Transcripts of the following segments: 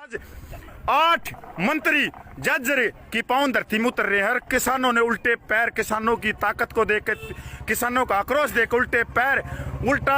आज 8 मंत्री जज्जर की पांव धरती में उतर रहे हैं। किसानों ने उल्टे पैर, किसानों की ताकत को देकर, किसानों का आक्रोश देकर उल्टे पैर, उल्टा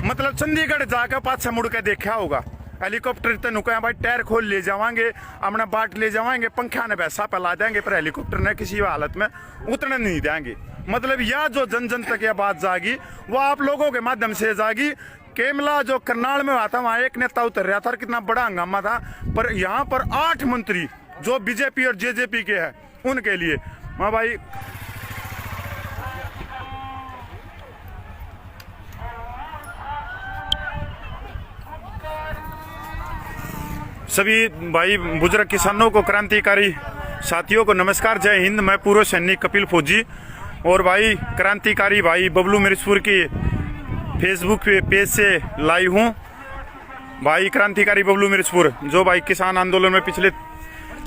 मतलब चंडीगढ़ जाकर पाछा मुड़ के देखा होगा। हेलीकॉप्टर तेन कहें भाई टायर खोल ले जावांगे, अपना बाट ले जावांगे, पंखा ने पैसा पला देंगे, पर हेलीकॉप्टर ने किसी हालत में उतरने नहीं देंगे। मतलब यह जो जन जन तक यह बात जागी वो आप लोगों के माध्यम से जागी। केमला जो करनाल में हुआ था वहां एक नेता उतर रहा था और कितना बड़ा हंगामा था, पर यहाँ पर 8 मंत्री जो बीजेपी और जेजेपी के हैं उनके लिए हाँ भाई सभी भाई बुजुर्ग किसानों को, क्रांतिकारी साथियों को नमस्कार, जय हिंद। मैं पूर्व सैनिक कपिल फौजी और भाई क्रांतिकारी भाई बबलू मिर्चपुर की फेसबुक पे पेज से लाइव हूँ। भाई क्रांतिकारी बबलू मिर्चपुर जो भाई किसान आंदोलन में पिछले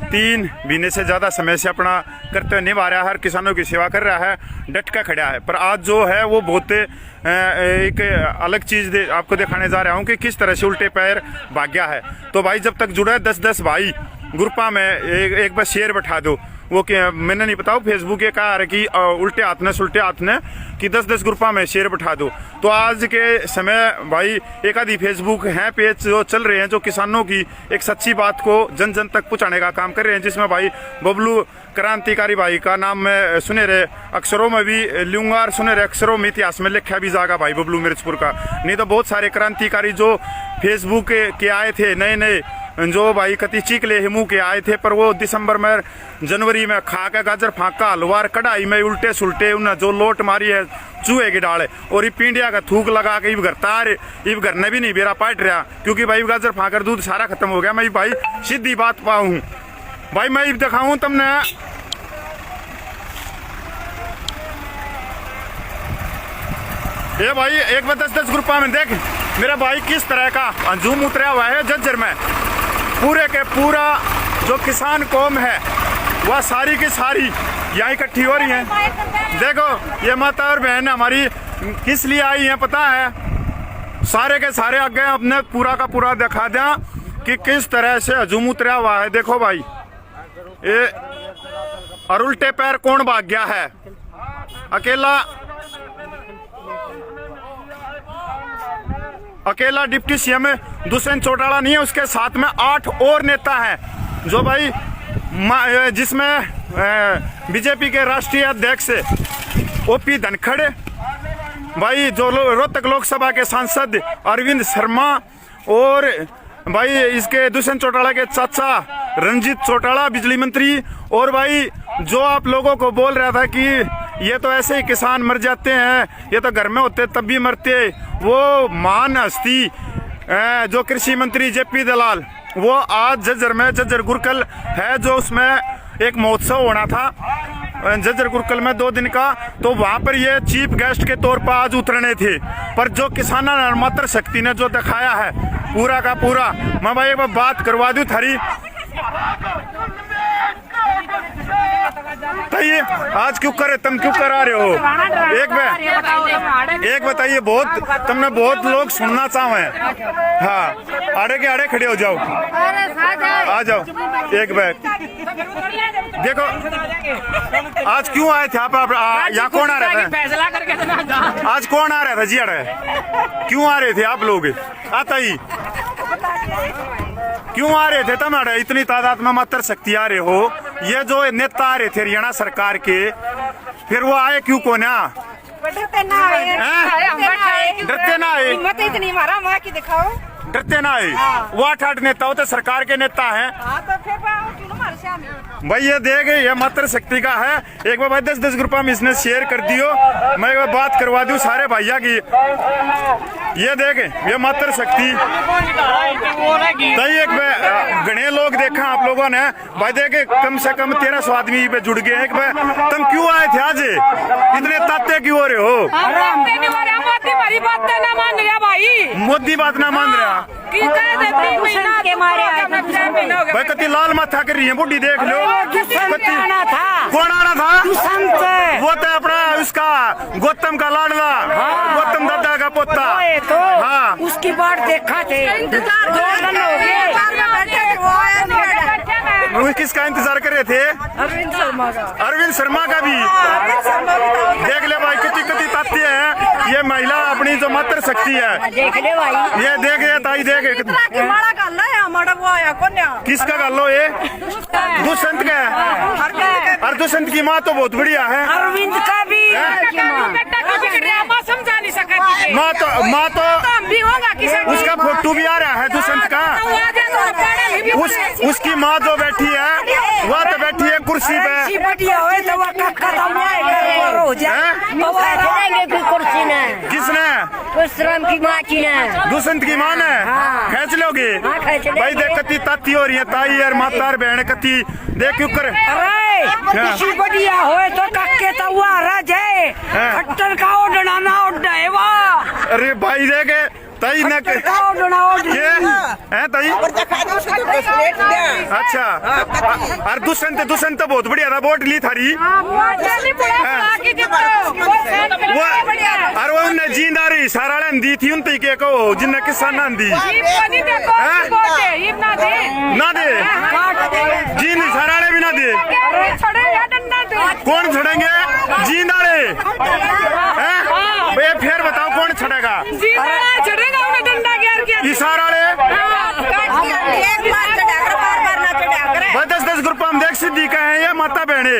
3 महीने से ज़्यादा समय से अपना कर्तव्य निभा रहा है, हर किसानों की सेवा कर रहा है, डट का खड़ा है। पर आज जो है वो बहुत एक अलग चीज़ आपको दिखाने जा रहा हूँ कि किस तरह से उल्टे पैर भाग गया है। तो भाई जब तक जुड़ा है 10-10 भाई ग्रुपा में एक बार शेयर बैठा दो। वो क्या मैंने नहीं बताओ, फेसबुक ये कहा है कि उल्टे हाथ ने सुलटे हाथ ने कि 10-10 ग्रुपा में शेयर बैठा दो। तो आज के समय भाई एक आधी फेसबुक हैं पेज जो चल रहे हैं जो किसानों की एक सच्ची बात को जन जन तक पहुंचाने का काम कर रहे हैं, जिसमें भाई बबलू क्रांतिकारी भाई का नाम मैं सुनहरे अक्षरों में भी लूंगा और सुनहरे अक्षरों में इतिहास में लिखा भी जाएगा भाई बबलू मिर्चपुर का। नहीं तो बहुत सारे क्रांतिकारी जो फेसबुक के आए थे नए नए, जो भाई कति चीकले हिमू के आए थे, पर वो दिसंबर में जनवरी में खा के गाजर फाका हलवार कढ़ाई में उल्टे सुलटे उन्हें जो लोट मारी है चूहे की डाले और ये पिंडिया का थूक लगा के इब घर तार इब घर ने भी नहीं बेरा पाट रहा, क्योंकि भाई गाजर फाकर दूध सारा खत्म हो गया। मैं भाई सीधी बात पाऊँ भाई, मैं दिखाऊं तुमने ये भाई एक बार 10-10 ग्रुपा में देख मेरा भाई किस तरह का अंजुम उतरा हुआ है जज्जर में। पूरे के पूरा जो किसान कौम है वह सारी की सारी यहाँ इकट्ठी हो रही है। देखो ये माता और बहन हमारी किस लिए आई हैं पता है, सारे के सारे आगे अपने पूरा का पूरा दिखा दें कि किस तरह से हजूम उतरा हुआ है। देखो भाई ये और उल्टे पैर कौन भाग गया है, अकेला डिप्टी सीएम दुष्यंत चौटाला नहीं है, उसके साथ में 8 और नेता हैं जो भाई जिसमें बीजेपी के राष्ट्रीय अध्यक्ष ओपी धनखड़, भाई जो रोहतक लोकसभा के सांसद अरविंद शर्मा और भाई इसके दुष्यंत चौटाला के चाचा रंजीत चौटाला बिजली मंत्री, और भाई जो आप लोगों को बोल रहा था कि ये तो ऐसे ही किसान मर जाते हैं, ये तो घर में होते तब भी मरते, वो महान हस्ती जो कृषि मंत्री जेपी दलाल, वो आज जज्जर में जज्जर गुरकल है जो उसमें एक महोत्सव होना था जज्जर गुरकल में 2 दिन का, तो वहां पर ये चीफ गेस्ट के तौर पर आज उतरने थे। पर जो किसाना मात्र शक्ति ने जो दिखाया है पूरा का पूरा, मैं भाई एक बार बात करवा दूं थारी बताइए आज क्यों करे तुम क्यों करा रहे हो, एक बताइए, बहुत तुमने बहुत लोग सुनना चाहे। हाँ आड़े के आड़े खड़े हो जाओ, आ जाओ एक बैग। देखो आज क्यों आए थे आप, यहाँ कौन आ रहा था, आज कौन आ रहा था जी, अड़े क्यों आ रहे थे आप लोग, आता ही क्यों आ रहे थे तुम, अड़े इतनी तादाद में मात्र शक्ति आ रहे हो। ये जो नेता आ रहे थे हरियाणा सरकार के, फिर वो आए क्यों को ना, डरते ना आए, हिम्मत इतनी मारा वहाँ की दिखाओ, डरते ना आए। वो 8 नेता होते सरकार के नेता हैं भाई। ये देख ये मात्र शक्ति का है। एक बार भाई 10-10 ग्रुपा में इसने शेयर कर दियो, मैं एक बार बात करवा दूं सारे भैया की। ये देख ये मात्र शक्ति तो एक घने लोग देखा आप लोगों ने भाई, देखे कम से कम 1300 आदमी पे जुड़ गए। एक बार तुम क्यों आए थे आज, इतने ताते क्यों हो रहे हो, मोदी बात ना मान रहा भाई, कति लाल माथा कर रही है बुढ़ी, देख लो कौन आना था, वो तो अपना उसका गौतम का लाडला, गौतम दादा का पोता, हाँ उसकी बात देखा थे 2 दिन हो गए। किसका इंतजार कर रहे थे? अरविंद शर्मा का। अरविंद शर्मा का भी। अरविंद शर्मा भी था। देख ले भाई कितनी कितनी ताकती है ये महिला, अपनी जो मातृ शक्ति है। देख ले भाई, ये देख ये ताई देख माड़ा गाला है हमारा वो आया कौन? किसका गालो ये? दुष्यंत का है। और दुष्यंत की माँ तो बहुत बढ़िया है। अरविंद का भी। समझा नहीं सका माँ तो भी होगा किसी उसका फोटो भी आ रहा है दुष्यंत का। उसकी माँ जो बैठी है वह तो बैठी है कुर्सी पे। बढ़िया हो तो वो खत्म हो जाए कुर्सी ने। किसने? परशुराम की माँ की ने। दुष्यंत की माँ ने। खींच लोगे भाई? देख कती ताती हो रही है ताई यार, माता और बहन कती देख क्यों कर। अरे बढ़िया हो तो कक्के तो वो रह जाए खट्टर का ओढ़ना ना ओढ़ना है वाह। अरे भाई देखे ताई न ये है ताई। अच्छा और दुष्यंत बहुत बढ़िया था, वोट ली थारी और वो उनने जींद आ रही सारा दी थी उन के को जिन्ने किसान ना दी ना दे जींद सारा भी ना दे। कौन छड़ेंगे जींद आ रहे हैं? फिर बताओ कौन छड़ेगा? इशारा दस 10 ग्रुप हम देख सिद्धि का है ये माता बहने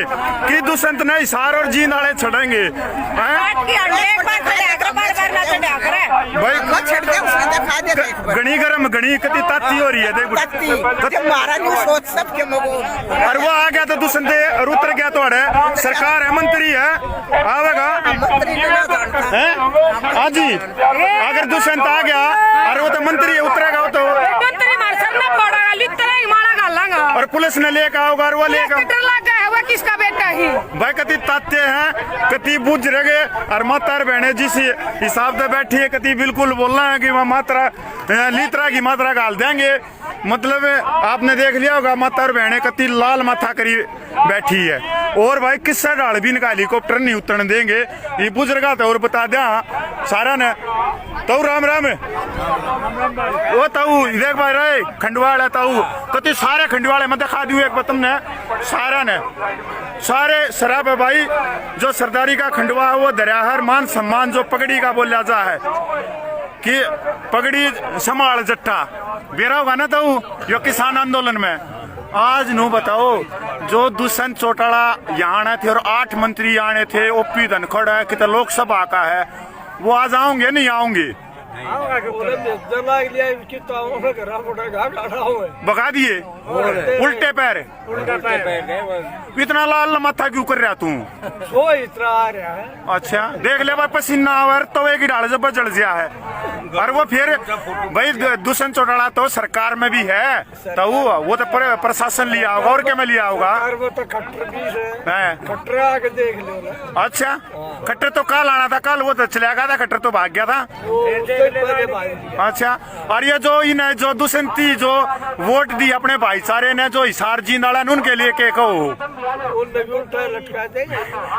कि दुष्यंत ने इशार और जींद आले छड़ेंगे भाई। गणी गरम गणी कति ताती हो रही है देख और वो आ गया तो दुष्यंत और उतर गया तो अड़े सरकार है मंत्री है आवेगा हाँ जी। अगर दुष्यंत आ गया और वो तो मंत्री उतरेगा वो तो और पुलिस ने लेकर आओगा और वो लेकर किसका बेटा ही भाई कति ताते हैं कति बुझ रहे और माता बहने जिस हिसाब से बैठी है कति बिल्कुल बोलना है कि वह मात्रा लीतरा की मात्रा गाल देंगे। मतलब आपने देख लिया होगा माता और बहने कति लाल माथा करी बैठी है। और भाई किस्सा डाल भी इनका हेलीकॉप्टर नहीं उतरने देंगे ये बुजुर्गा तो और बता दिया सारा ने तो राम राम वो ताऊ देख भाई रहे खंडवाल है ताऊ कति सारे खंडवाल है मैं दिखा दूं एक बतम ने सारा ने सारे शराब है भाई। जो सरदारी का खंडवा है वो दरियाहर मान सम्मान जो पगड़ी का बोला जा है कि पगड़ी संभाल जट्टा बेरा होगा ना ताऊ यो किसान आंदोलन में। आज नु बताओ जो दुष्यंत चौटाला यहाँ आने थे और 8 मंत्री आने थे ओपी धनखड़ है कि लोकसभा का है वो आज आऊंगे नहीं आऊंगे बगा दिए उल्टे पैर इतना लाल माथा क्यों कर रहा तू? अच्छा देख ले भाई पसीना और तो एक डाल जब जल गया है और वो फिर भाई दुष्यंत चौटाला तो सरकार में भी है तो वो तो प्रशासन लिया होगा और क्या में लिया होगा। अच्छा खट्टर तो कल आना था कल वो तो चला गया था खट्टर तो भाग गया था। अच्छा और ये जो इन्हें जो दुष्यंती जो वोट दी अपने भाईचारे ने जो हिसार जींदाला उनके लिए के कहो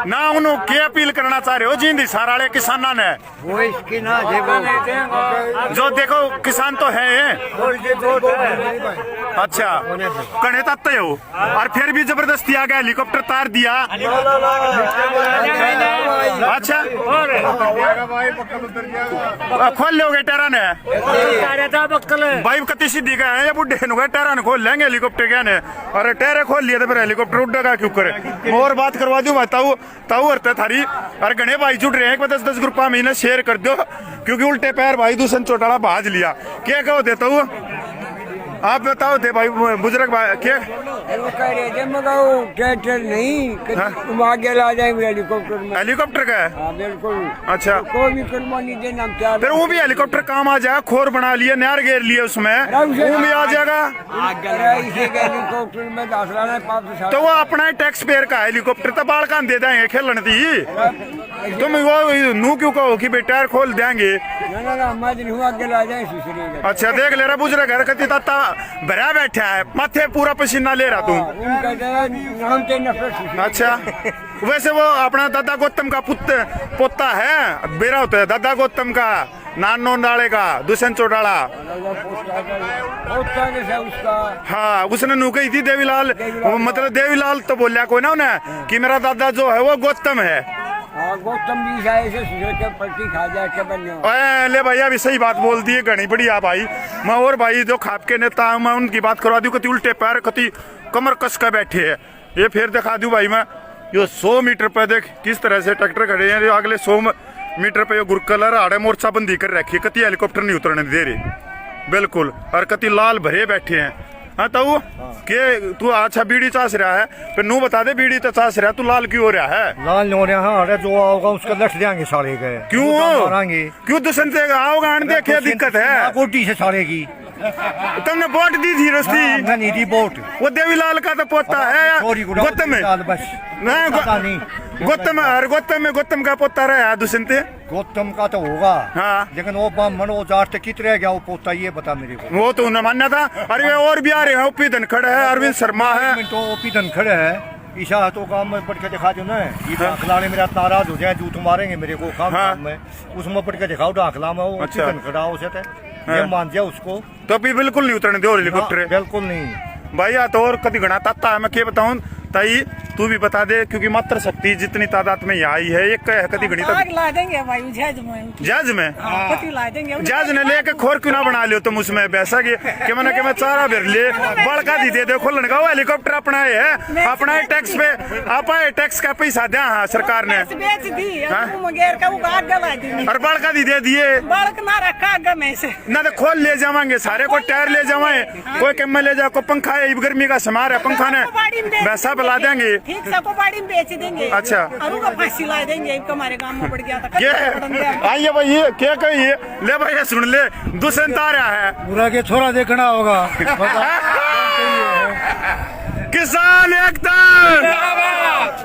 ना उन्होंने क्या अपील करना चाह रहे हो जींद हिसार वाले किसाना ने वो इसकी ना जो देखो किसान तो है। अच्छा कने तत्ते हो और फिर भी जबरदस्ती आ गया हेलीकॉप्टर तार दिया। अच्छा खोल लोगे टेरा ने भाई कति सीधी का है ये बुढ़े टेरा ने खोल लेंगे हेलीकॉप्टर क्या ने अरे टेरे खोल लिए तो फिर हेलीकॉप्टर उड़ेगा क्यों करे। और बात करवा दूं ताऊ ताऊ और थारी और गणे भाई जुड़ रहे हैं 10 ग्रुप में शेयर कर दो क्योंकि उल्टे पैर भाई दुष्यंत चौटाला भाज लिया क्या कहो देता हूँ आप बताओ थे भाई बुजुर्ग भाई क्या ट्रैक्टर नहीं आगे ला जाएंगे हेलीकॉप्टर में। हेलीकॉप्टर का है बिल्कुल। अच्छा कोई भी कुर्बानी देना फिर वो भी हेलीकॉप्टर काम आ जाएगा खोर बना लिए नहर घेर लिए उसमें वो भी आ जाएगा हेलीकॉप्टर में तो वो अपना ही टैक्स पेयर का हेलीकॉप्टर तो बाल कान दे देंगे खेलन थी तुम वो नू क्यों कहो कि बेटा टायर खोल देंगे। अच्छा देख ले रहा बुजुर्ग घर कति ताता भरा बैठा है माथे पूरा पसीना ले रहा तू। अच्छा वैसे वो अपना दादा गौतम का पोता है बेरा होता है दादा गौतम का नानो डालेगा दुष्यंत चौटाला। होता कैसा उसका हाँ उसने नू कही थी देवीलाल, मतलब देवीलाल तो बोलिया कोई ना उन्हें कि मेरा दादा जो है वो गौतम है। हाँ गौतम जी ऐसे सुधर के पलटी खा जाए के बनो। ले भैया अभी सही बात बोल दी है, घनी बढ़िया भाई। मैं और भाई जो खाप के नेता हूं, मैं उनकी बात करवा दूं, कति उल्टे पैर कति कमर कस के बैठे है। ये फिर दिखा दूं भाई मैं, यो 100 मीटर पे देख किस तरह से ट्रैक्टर खड़े हैं। अगले 100 मीटर पे गुर कलर आड़े मोर्चा बंदी कर रखी है, कति हेलीकॉप्टर नहीं उतरने दे रही बिल्कुल, और कति लाल भरे बैठे हैं। हाँ तो के तू अच्छा बीड़ी चास रहा है, फिर नू बता दे बीड़ी तो चास रहा है, तू लाल क्यों हो रहा है? लाल हो रहा है, अरे जो आओगा उसका लठ देंगे सारे के। क्यों मारेंगे? क्यों दुष्यंत आओगा देखे दिक्कत है? कोटी से सारे की तुमने वोट दी थी रस्ती? मैं नहीं दी वोट। वो देवीलाल का तो पोता है या गौतम में? बस नहीं गौतम का पोता रहा है दुष्यंत। गौतम का तो होगा हाँ। लेकिन वो ब्राह्मण वो जाट तक कित रह गया वो पोता, ये बता मेरे को। वो तो उन्हें मानना था। अरे वे और भी आ रहे हैं, ओपी धनखड़ है, अरविंद शर्मा है। तो ओपी धनखड़ है, ईशा हाथों काम में पढ़ के दिखा दो ना। ये डाकलाने मेरा नाराज हो जाए, जूत मारेंगे मेरे को काम में, उसमें पढ़ के दिखाओ डाकला में। वो अच्छा। धनखड़ा हो सकता है, ये मान जाए उसको तो अभी बिल्कुल नहीं उतरने दो हेलीकॉप्टर। बिल्कुल नहीं भाई या तो और कभी घना ताता है, मैं क्या बताऊं ताई तू भी बता दे, क्योंकि मात्र शक्ति जितनी तादाद में यहाँ आई है एक कदी घड़ी आग ला देंगे भाई जहाज में। जहाज में पति ला देंगे। जहाज ने लेके खोर क्यों ना बना लियो तुम उसमें बैसा के मैंने चारा भर ले बड़का दी दे देखो लड़का वो हेलीकॉप्टर अपना है, अपना है टैक्स पे आप टैक्स का पैसा दिया हाँ सरकार ने बेच दी मुंगेर का वो आग जला दी और बड़का दी दे दिए बड़क ना रखा आग में से ना तो खोल ले जावांगे सारे को टायर ले जावाए कोई कम ले जाओ को पंखा है गर्मी का समार है पंखा ने वैसा बुला देंगे ठीक सबको बाड़ी में बेच देंगे। अच्छा और उनका फांसी ला देंगे हमारे गांव में पड़ गया था। आइए भाई ये क्या कहिए ले भाई सुन ले दुष्यंत आ रहा है पूरा के थोड़ा देखना होगा। किसान एकता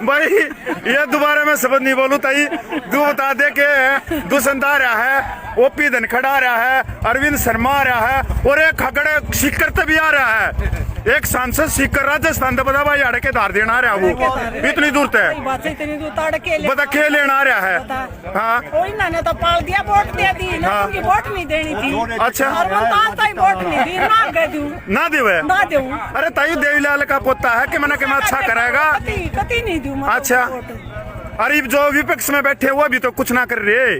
भाई ये दोबारा मैं शब्द नहीं बोलूं ताई तू बता दे के दुष्यंत आ रहा है, ओपी धनखड़ आ रहा है, अरविंद शर्मा आ रहा है और एक खगड़े सीकर तभी आ रहा है, एक सांसद सीकर राजस्थान बता भाई अड़ के धार देना आ रहा है वो इतनी दूर तक बता के लेना आ रहा है। हाँ इन्होंने तो पाल दिया वोट दे दी ना उनकी वोट नहीं देनी थी। अच्छा और वोट नहीं दी ना गए ना देवे ना दे। अरे ताई देवीलाल का पोता है कि मैंने अच्छा कराएगा कति नहीं दूं। अच्छा अरे जो विपक्ष में बैठे वो भी तो कुछ ना कर रहे,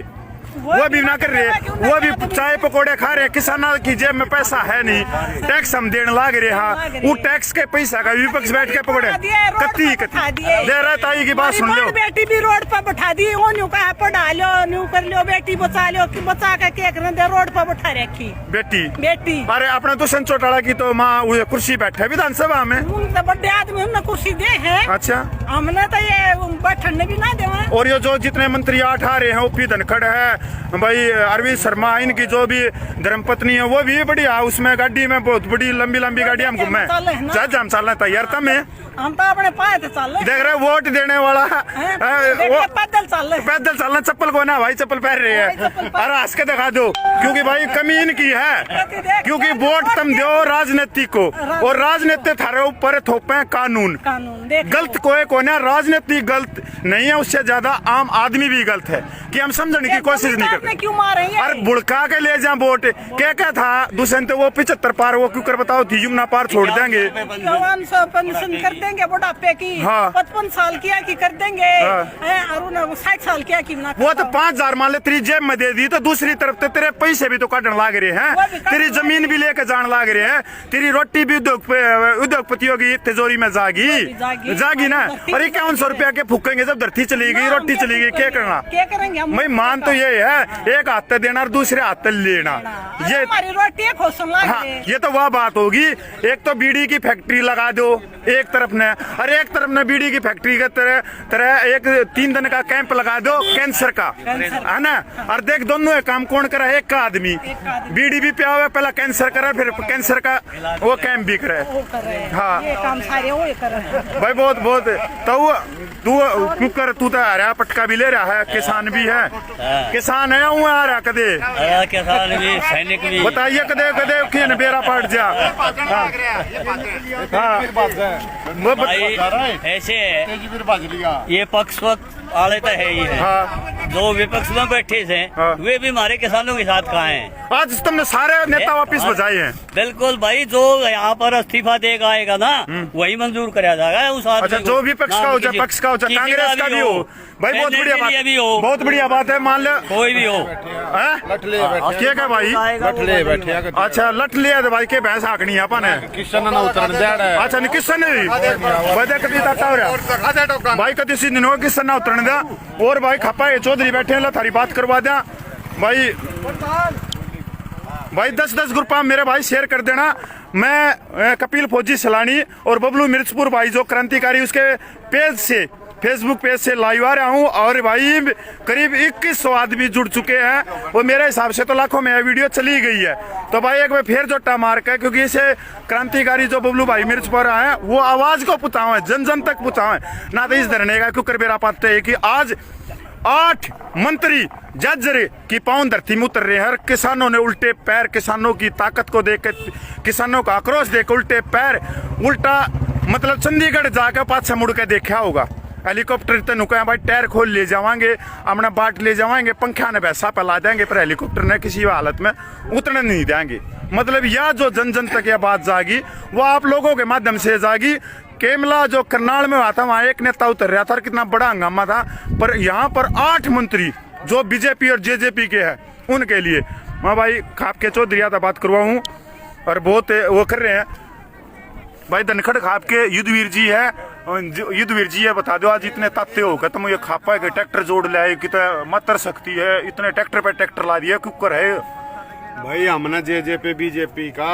वो भी ना कर रहे, वो भी चाय पकोड़े खा रहे, किसानों की जेब में पैसा है नहीं, टैक्स हम देने लाग रहे हैं, वो टैक्स के पैसा का विपक्ष बैठ के पकोड़े कत्ती दे रहा ताई की बात सुन लो। बेटी भी रोड पर बैठा दी वो न्यू कहा पढ़ा लो न्यू कर लो बेटी बचा लो बचा के केक दे रोड पर बैठा रखी बेटी। अरे अपने दुष्यंत चौटाला की तो माँ कुर्सी बैठे विधानसभा में बड़े आदमी हमने कुर्सी दे है। अच्छा हमने तो ये बैठने भी ना दे। और ये जो जितने मंत्री 8 आ रहे हैं ओपी धनखड़ है भाई अरविंद शर्मा, इनकी जो भी धर्मपत्नी है वो भी बढ़िया, उसमें गाड़ी में बहुत बड़ी लंबी लंबी गाड़ी हम घूमे जहाज हम चलना तैयार था मैं हम तो अपने पाए थे चल देख रहे वोट देने वाला पैदल चलना चप्पल को ना भाई चप्पल पहन रहे हैं अरे हंस के दिखा दो क्योंकि भाई कमी इनकी है, क्योंकि वोट तुम दो राजनीति को और राजनीति थारे ऊपर थोपे कानून गलत कोई को ना राजनीति गलत नहीं है, उससे ज्यादा आम आदमी भी गलत है कि हम समझने की कोशिश नहीं करते। क्यों मारेंगे अरे बुड़का के ले जा वोट क्या था दुष्यंत वो 75 पार वो क्यों कर बताओ थी यमुना पार छोड़ देंगे कर देंगे बुढ़ापे की। हाँ। 55 साल किया कि कर देंगे। हाँ। 60 साल किया कि ना वो तो 5000 मान ले तेरी जेब में दे दी तो दूसरी तरफ तो तेरे पैसे भी तो काटने लाग रहे हैं, तेरी जमीन भी लेके जान लाग रहे हैं, तेरी रोटी भी उद्योगपतियों की तिजोरी में जागी ना। और 5100 रुपया के फूकेंगे जब धरती चली गई रोटी चली गई क्या करना क्या करेंगे हम? मैं मान तो ये है एक हाथ देना और दूसरे हाथ लेना, ये हमारी रोटी हाँ ये तो वह बात होगी। एक तो बीड़ी की फैक्ट्री लगा दो एक तरफ ने, अरे एक तरफ ने बीड़ी की फैक्ट्री के तरह एक 3 दिन का कैंप लगा दो कैंसर का है ना, और देख दोनों काम कौन करा, एक का आदमी बीड़ी भी पिया हुआ पहला कैंसर करा फिर कैंसर का वो कैंप भी करे। हाँ भाई बहुत बहुत तो तू क्यों कर तू तो आ रहा पटका भी ले रहा है, किसान भी है किसान है वो आ रहा कदे किसान भी सैनिक भी बताइए कदे कदे किन बेरा पाट जा। भाई ऐसे ये पक्ष वक्त आले तो है ही है। हाँ। जो विपक्ष में बैठे थे हाँ। वे भी हमारे किसानों के साथ कहाँ हैं? आज तुमने सारे नेता वापिस बजाए हैं। बिल्कुल भाई, जो यहाँ पर इस्तीफा देगा आएगा ना वही मंजूर कराया जाएगा उस आदमी अच्छा, को। जो विपक्ष का हो चाहे पक्ष का हो चाहे कांग्रेस का भी हो भाई, बहुत बढ़िया बात, बहुत बढ़िया बात है। मान ले कोई भी हो, क्या क्या भाई, अच्छा लट लिया तो भाई के भैंस आकनी है अपन है। अच्छा नहीं किसान नहीं वजह कभी ताता हो रहा भाई, कभी सी दिन हो किसान ना उतरने दिया। और भाई खपा है चौधरी बैठे हैं, थारी बात करवा दिया भाई। भाई 10-10 ग्रुप मेरे भाई शेयर कर देना। मैं कपिल फौजी सलानी और बबलू मिर्चपुर भाई जो क्रांतिकारी उसके पेज से, फेसबुक पेज से लाइव आ रहा हूँ। और भाई करीब 2100 आदमी जुड़ चुके हैं और मेरे हिसाब से तो लाखों में वीडियो चली गई है। तो भाई एक बार फिर जोटा मार के, क्योंकि इसे क्रांतिकारी जो बबलू भाई मिर्चपुर है वो आवाज को पुताओ है, जन जन तक पुताओ है ना। तो इस धरने का क्योंकि मेरा पाते है कि आज 8 मंत्री जज्जरे की पांव धरती में उतर रहे हैं। किसानों ने उल्टे पैर, किसानों की ताकत को देख, किसानों का आक्रोश देख उल्टे पैर, उल्टा मतलब चंडीगढ़ जाकर पाछा मुड़ के देखा होगा। हेलीकॉप्टर तो नुका भाई, टायर खोल ले जावांगे, अपना बाट ले जावांगे, पंखा ने वैसा फैला देंगे, पर हेलीकॉप्टर ने किसी हालत में उतरने नहीं देंगे। मतलब यह जो जन जन तक यह बात जागी वो आप लोगों के माध्यम से जागी। केमला जो करनाल में हुआ था वहां एक नेता उतर रहा था और कितना बड़ा हंगामा था, पर यहाँ पर 8 मंत्री जो बीजेपी और जेजेपी के हैं उनके लिए मैं भाई खाप के चौधरी था बात करवाऊँ और बहुत वो कर रहे हैं भाई। धनखड़ खाप के युद्धवीर जी है, युद्धवीर जी है, बता दो आज इतने ताते हो गए तुम ये खापा के ट्रैक्टर जोड़ ले आए, कितना मतर शक्ति है, इतने ट्रैक्टर पे ट्रैक्टर ला दिया कुकर है भाई। हमने जेजेपी बीजेपी का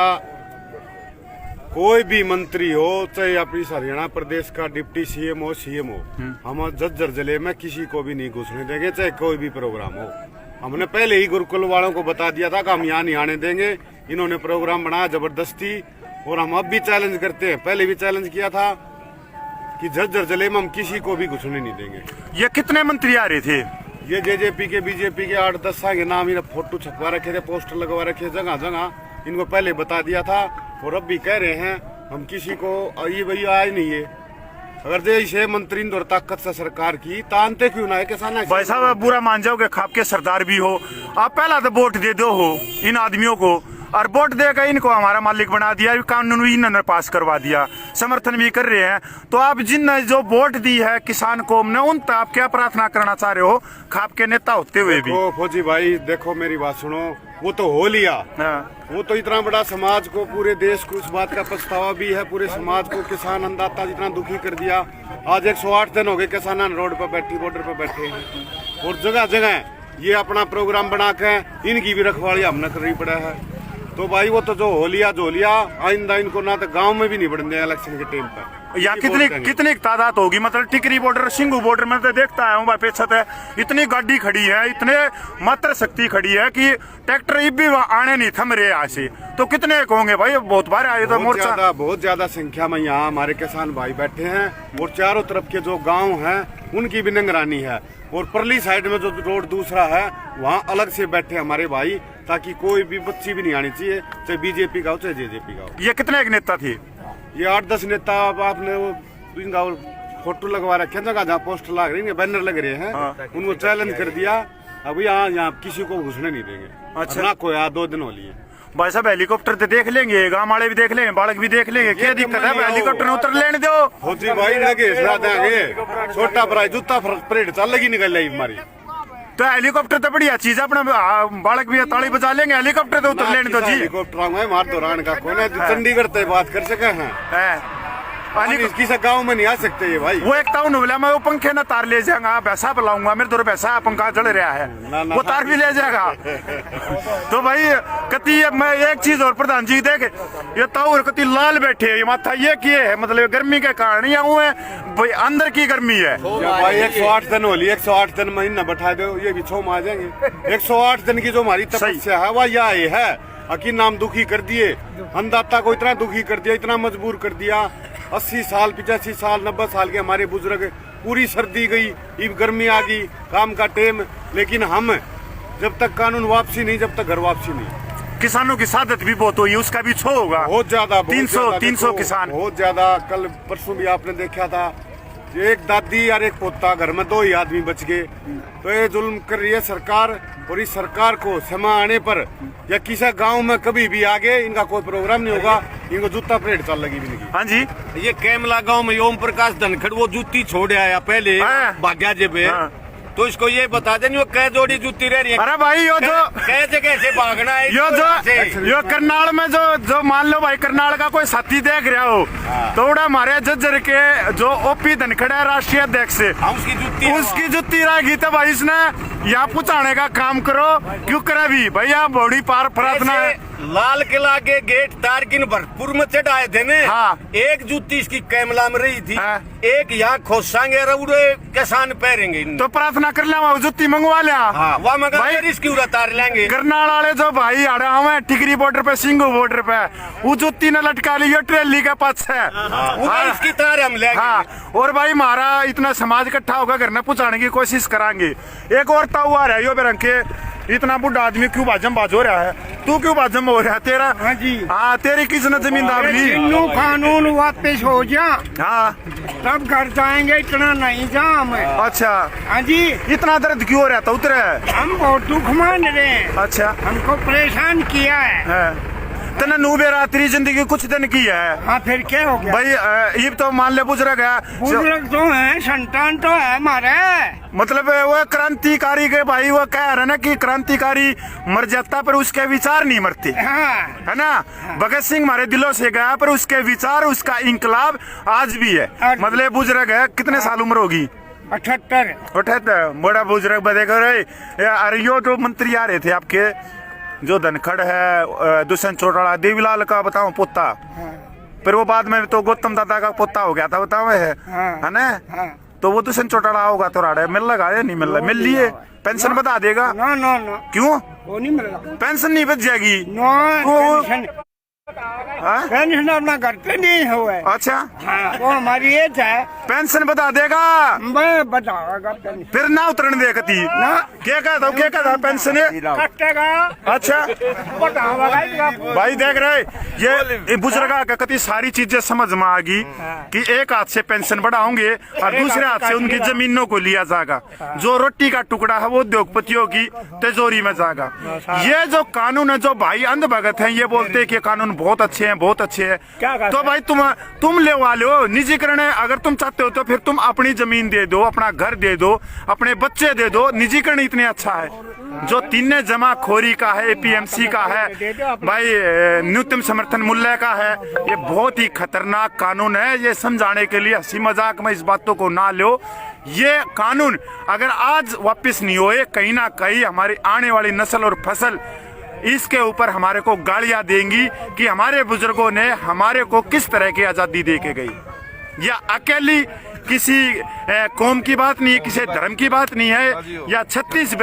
कोई भी मंत्री हो, चाहे अपनी हरियाणा प्रदेश का डिप्टी सीएम हो, हम झज्जर जिले में किसी को भी नहीं घुसने देंगे, चाहे कोई भी प्रोग्राम हो। हमने पहले ही गुरुकुल वालों को बता दिया था कि हम यहाँ नहीं आने देंगे। इन्होंने प्रोग्राम बनाया जबरदस्ती और हम अब भी चैलेंज करते हैं, पहले भी चैलेंज किया था कि झज्जर जिले में हम किसी को भी घुसने नहीं देंगे। ये कितने मंत्री आ रहे थे? ये जेजेपी के बीजेपी के 8-10 के नाम, इन्हें फोटो छपवा रखे थे, पोस्टर लगवा रखे जगह जगह, इनको पहले बता दिया था और अब भी कह रहे हैं हम किसी को ये भैया आए नहीं है। अगर जैसे मंत्री और ताकत से सरकार की तानते क्यों ना है किसान? भाई साहब बुरा मान जाओ कि खाप के सरदार भी हो, आप पहला तो वोट दे दो हो इन आदमियों को, और वोट देकर इनको हमारा मालिक बना दिया, कानून भी इन्होंने पास करवा दिया, समर्थन भी कर रहे हैं। तो आप जिन जो वोट दी है किसान कौम ने उन तक आप क्या प्रार्थना करना चाह रहे हो खाप के नेता होते हुए भी? फौजी भाई देखो मेरी बात सुनो, वो तो हो लिया, वो तो इतना बड़ा समाज को, पूरे देश को इस बात का पछतावा भी है, पूरे समाज को किसान अन्नदाता जितना दुखी कर दिया। आज 108 दिन हो गए किसान रोड पर बैठी, बॉर्डर पर बैठे हैं और जगह जगह ये अपना प्रोग्राम बना के इनकी भी रखवाली हमने करनी पड़ा है। तो भाई वो तो जो हो लिया आइंदा इनको ना तो गांव में भी नहीं बढ़ने इलेक्शन के टाइम पर। या कितनी तादाद होगी? मतलब टिकरी बॉर्डर, सिंगू बॉर्डर में तो देखता है भाई पेछत है, इतनी गाड़ी खड़ी है, इतने मात्र शक्ति खड़ी है कि ट्रैक्टर भी आने नहीं थम रहे यहाँ से। तो कितने होंगे भाई? बहुत बार आए तो मोर्चा, बहुत ज्यादा संख्या में यहाँ हमारे किसान भाई बैठे हैं और चारों तरफ के जो गाँव हैं उनकी भी निगरानी है। और परली साइड में जो रोड दूसरा है वहाँ अलग से बैठे हमारे भाई, ताकि कोई भी बच्ची भी नहीं आनी चाहिए, चाहे बीजेपी का हो चाहे जेजेपी का हो। ये कितने एक नेता थे? ये 8-10 नेता। आपने वो इनका फोटो लगवा रखे जगह जहाँ पोस्टर लग रहे हैं, बैनर लग रहे हैं, उनको चैलेंज कर दिया अब यहाँ किसी को घुसने नहीं देंगे। अच्छा ना कोई 2 दिन हो लिए भाई साहब, हेलीकॉप्टर तो देख लेंगे, गाँव वाले भी देख लेंगे, बालक भी देख लेंगे, क्या दिक्कत है? हेलीकॉप्टर में उतर लेने दो। फौजी भाई लगे छोटा प्राइज जूता परेड चल लगी निकल रही हमारी। तो हेलीकॉप्टर तो बढ़िया चीज है, अपना बालक भी ताली बजा लेंगे, हेलीकॉप्टर तो उतर लेने दो जी। हेलीकॉप्टर में मार दौरान का कौन है चंडीगढ़ तक बात कर सके हैं, किसी गाँव में नहीं आ सकते ये भाई। वो एक टाउन बोला मैं वो पंखे ना तार ले जाऊंगा, पैसा बुलाऊंगा, मेरे तो पैसा पंखा चढ़ रहा है, वो तार भी ले जाएगा। तो भाई कति मैं एक चीज और प्रधान जी देखे ये ताऊ कति लाल बैठे है, ये माथा ये किए है, मतलब गर्मी के कारण या वो है भाई अंदर की गर्मी है भाई। 108 दिन होली, 108 दिन महीना बैठा दो, ये भी 6 माह जाएंगे। 108 दिन की जो हमारी तपस्या है वह यह है, अकीन नाम दुखी कर दिए, अन्नदाता को इतना दुखी कर दिया, इतना मजबूर कर दिया। 80 साल 85 साल 90 साल के हमारे बुजुर्ग, पूरी सर्दी गई, गर्मी आ गई, काम का टेम, लेकिन हम जब तक कानून वापसी नहीं, जब तक घर वापसी नहीं। किसानों की सादत भी बहुत हुई, उसका भी छो होगा बहुत ज्यादा, 300 किसान बहुत ज्यादा। कल परसों भी आपने देखा था एक दादी और एक पोता, घर में 2 ही आदमी बच गए। तो ये जुल्म कर रही है सरकार, और इस सरकार को समय आने पर या किसी गांव में कभी भी आगे इनका कोई प्रोग्राम नहीं होगा, इनको जूता परेड चल लगी भी नहीं। हाँ जी, ये कैमला गांव में ओम प्रकाश धनखड़ वो जूती छोड़ आया पहले भाग्या जेबे, तो इसको ये बता दें वो कै जोड़ी जूती रह रही है। अरे भाई यो जो कै जगह से भागना है, यो करनाल में जो मान लो भाई करनाल का कोई साथी देख रहा हो तो उड़ा हमारे जज्जर के जो ओपी धनखड़ है राष्ट्रीय अध्यक्ष, उसकी जुत्ती रहेगी तो भाई इसने यहाँ पहुँचाने का काम करो। क्यों करे भी भैया बॉडी पार प्रार्थना है। लाल किला के गेट तारकिन भरतपुर में चढ़ाए थे ने। हाँ। एक जूती इसकी कैमला में रही थी। हाँ। एक यहाँ खोसांगे रउड़े किसान पहरेंगे तो प्रार्थना कर लिया वहाँ जुत्ती मंगवा लिया। हाँ, वहाँ मगर भाई इसकी उड़ा तार लेंगे। करनाल वाले जो भाई आड़े हमें टिकरी बॉर्डर पे सिंगू बॉर्डर पे वो जुत्ती ने लटका ली ट्रेली के पास है। हाँ, इसकी तार हम लेंगे। हाँ, और भाई हमारा इतना समाज इकट्ठा होगा घर में पहुँचाने की कोशिश कराएंगे। एक और ताऊ आ रहा है यो बेरंग के, इतना बुढ़ा आदमी क्यों बाजम बाज हो रहा है? तू क्यों बाजम हो रहा है? तेरा हाँ जी, हाँ तेरी किसने जमीन दाब ली? कानून वापस हो जा, हाँ तब घर जाएंगे, इतना नहीं जा हमें। अच्छा, हाँ जी, इतना दर्द क्यों हो रहा था उतरे? हम बहुत दुख मान रहे हैं। अच्छा, हमको परेशान किया है। तने नूबे रात्रि जिंदगी कुछ दिन की है। हाँ, फिर क्या हो गया भाई ये तो मान ले बुजुर्ग है, बुजुर्ग तो है, संतान तो है हमारे। मतलब वो क्रांतिकारी के भाई वो कह रहे ना कि क्रांतिकारी मर जाता पर उसके विचार नहीं मरते। हाँ, है ना। भगत सिंह हमारे दिलों से गया पर उसके विचार, उसका इंकलाब आज भी है। मतलब बुजुर्ग है, कितने साल उम्र होगी? 78। बड़ा बुजुर्ग बदेगा रे। अरे यो जो मंत्री आ रहे थे आपके, जो धनखड़ है दुष्यंत चौटाला, देवीलाल का बताओ पोता, फिर वो बाद में तो गौतम दादा का पोता हो गया था, बताओ है ना। तो वो दुष्यंत चौटाला होगा तो राड़े मिल लगा या नहीं मिल रहा? मिल लिए पेंशन बता देगा? नो नो नो, क्यों? वो नहीं मिल रहा। पेंशन नहीं बच जाएगी? नो, पेंशन अपना घर पे नहीं हुआ। अच्छा, हाँ, वो हमारी एज है। पेंशन बता देगा? मैं बताऊंगा पेंशन। फिर ना उतरने दे कती ना, क्या कहता पेंशन कटेगा। अच्छा भाई देख रहे ये बुजुर्ग का कति सारी चीजें समझ में आ गई कि एक हाथ से पेंशन बढ़ाओगे और दूसरे हाथ से उनकी जमीनों को लिया जाएगा। जो रोटी का टुकड़ा है वो उद्योगपतियों की तिजोरी में जाएगा। ये जो कानून है, जो भाई अंधभगत है ये बोलते हैं कि कानून बहुत अच्छे हैं, बहुत अच्छे हैं। तो भाई तुम ले वाले हो निजीकरण है। अगर तुम चाहते हो तो फिर तुम अपनी जमीन दे दो, अपना घर दे दो, अपने बच्चे दे दो। निजीकरण इतने अच्छा है। जो तीन जमाखोरी का है, एपीएमसी का है, भाई न्यूनतम समर्थन मूल्य का है, ये बहुत ही खतरनाक कानून है। ये समझाने के लिए हंसी मजाक में इस बातों को ना लो। ये कानून अगर आज वापस नहीं होए, कहीं ना कहीं हमारी आने वाली नस्ल और फसल इसके ऊपर हमारे को गालियां देंगी कि हमारे बुजुर्गों ने हमारे को किस तरह की आजादी दे के गई। या अकेली किसी कौम की बात नहीं है, किसी धर्म की बात नहीं है, या 36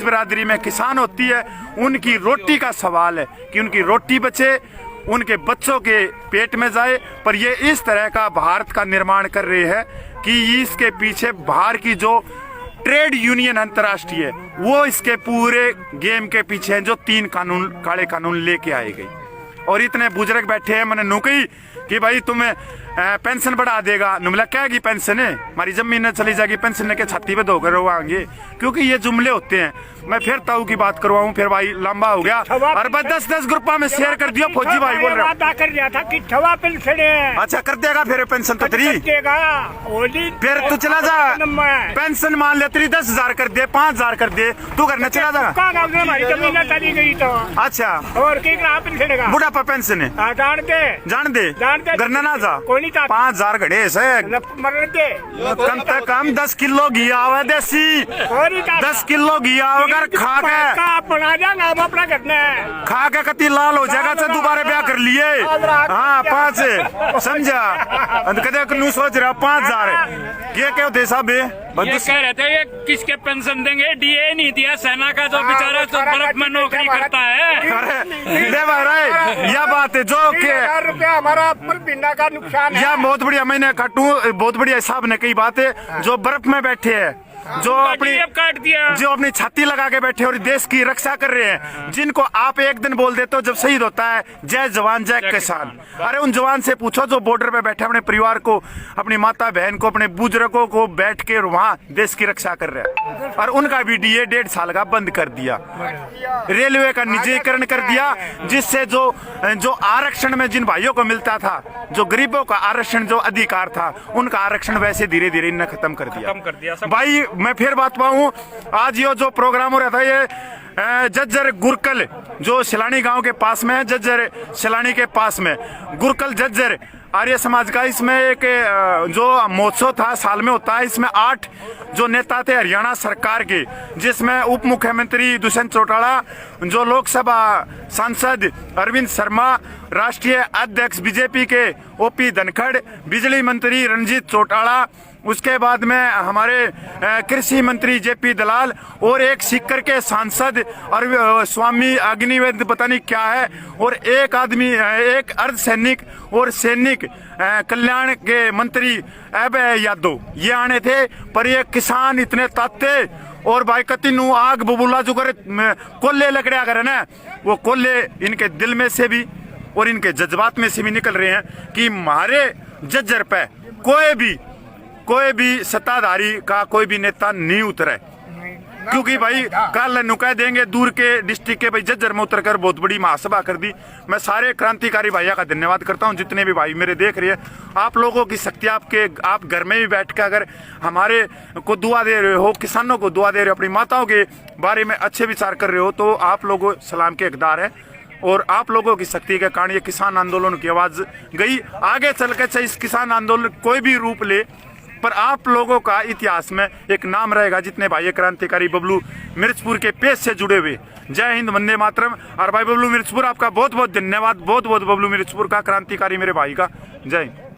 बिरादरी में किसान होती है, उनकी रोटी का सवाल है कि उनकी रोटी बचे, उनके बच्चों के पेट में जाए। पर ये इस तरह का भारत का निर्माण कर रहे हैं कि इसके पीछे बाहर की जो ट्रेड यूनियन अंतर्राष्ट्रीय वो इसके पूरे गेम के पीछे हैं, जो 3 कानून काले कानून लेके आए गई। और इतने बुजुर्ग बैठे हैं, मैंने नौकरी कि भाई तुम्हें पेंशन बढ़ा देगा। नुमला क्या की पेंशन है, हमारी जमीन न चली जाएगी, पेंशन के छाती पे धोकर रोवाएंगे। क्योंकि ये जुमले होते हैं। मैं फिर ताऊ की बात करवाऊं, फिर भाई लंबा हो गया। और बस 10 ग्रुपा में शेयर कर दिया। फौजी भाई बोल रहा हूँ। अच्छा कर देगा फिर पेंशन तो तेरी, फिर तू चला जा। पेंशन मान ले तेरी 10,000 कर दे, 5,000 कर दे, तू करना चला जा। अच्छा, बुढ़ापा पेंशन है, जान दे करना ना जा। 5,000 घड़े से कम से कम 10 किलो घी आवे देसी, 10 किलो घी आवे। अगर खा के कति लाल हो जाएगा तो दोबारा ब्याह कर लिए। हाँ 5 समझा, कदे सोच रहा 5,000 ये क्या होते साहब? ये कह रहे थे ये किसके पेंशन देंगे, डीए नहीं दिया सेना का जो बेचारा तो बर्फ में नौकरी करता है। यह बात है जो हमारा बिना का नुकसान है। यह बहुत बढ़िया, मैंने काटू बहुत बढ़िया साहब ने कही बात है। जो बर्फ में बैठे हैं जो अपनी DA काट दिया। जो अपनी छाती लगा के बैठे और देश की रक्षा कर रहे हैं, जिनको आप एक दिन बोल देते हो जब शहीद होता है जय जवान जय किसान। अरे उन जवान से पूछो जो बॉर्डर पे बैठे अपने परिवार को, अपनी माता बहन को, अपने बुजुर्गों को बैठ के वहाँ देश की रक्षा कर रहे हैं। और उनका भी DA 1.5 साल का बंद कर दिया, रेलवे का निजीकरण कर दिया, जिससे जो आरक्षण में जिन भाइयों को मिलता था, जो गरीबों का आरक्षण जो अधिकार था, उनका आरक्षण वैसे धीरे धीरे इन्हें खत्म कर दिया। भाई मैं फिर बात पाऊँ, आज ये जो प्रोग्राम हो रहा था ये जज्जर गुरकल जो शिलानी गांव के पास में है, जज्जर शिलानी के पास में गुरकल जज्जर आर्य समाज का, इसमें एक जो महोत्सव था साल में होता है, इसमें 8 जो नेता थे हरियाणा सरकार के, जिसमें उप मुख्यमंत्री दुष्यंत चौटाला, जो लोकसभा सांसद अरविंद शर्मा, राष्ट्रीय अध्यक्ष बीजेपी के OP धनखड़, बिजली मंत्री रंजीत चौटाला, उसके बाद में हमारे कृषि मंत्री JP दलाल और एक सीकर के सांसद और स्वामी अग्निवेद पता नहीं क्या है, और एक आदमी एक अर्धसैनिक और सैनिक कल्याण के मंत्री अभय यादव, ये आने थे। पर ये किसान इतने ताते और भाई कतिनु आग बबूला जो करे कोल्ले लकड़िया करे ना, वो कोल्ले इनके दिल में से भी और इनके जज्बात में से भी निकल रहे हैं कि हमारे जज्जर पे कोई भी सत्ताधारी का कोई भी नेता नहीं उतरे, क्योंकि भाई कल नुकह देंगे दूर के डिस्ट्रिक्ट के भाई जज्जर में उतरकर बहुत बड़ी महासभा कर दी। मैं सारे क्रांतिकारी भाइयों का धन्यवाद करता हूं, जितने भी भाई मेरे देख रहे हैं। आप लोगों की शक्ति आप घर में भी बैठ कर अगर हमारे को दुआ दे रहे हो, किसानों को दुआ दे रहे हो, अपनी माताओं के बारे में अच्छे विचार कर रहे हो, तो आप लोगों सलाम के हकदार है। और आप लोगों की शक्ति के कारण ये किसान आंदोलन की आवाज गई। आगे चल के चाहे इस किसान आंदोलन कोई भी रूप ले, पर आप लोगों का इतिहास में एक नाम रहेगा, जितने भाई क्रांतिकारी बबलू मिर्चपुर के पेज से जुड़े हुए। जय हिंद, वंदे मातरम। और भाई बबलू मिर्चपुर आपका बहुत बहुत धन्यवाद, बहुत बहुत बबलू मिर्चपुर का क्रांतिकारी मेरे भाई का। जय हिंद।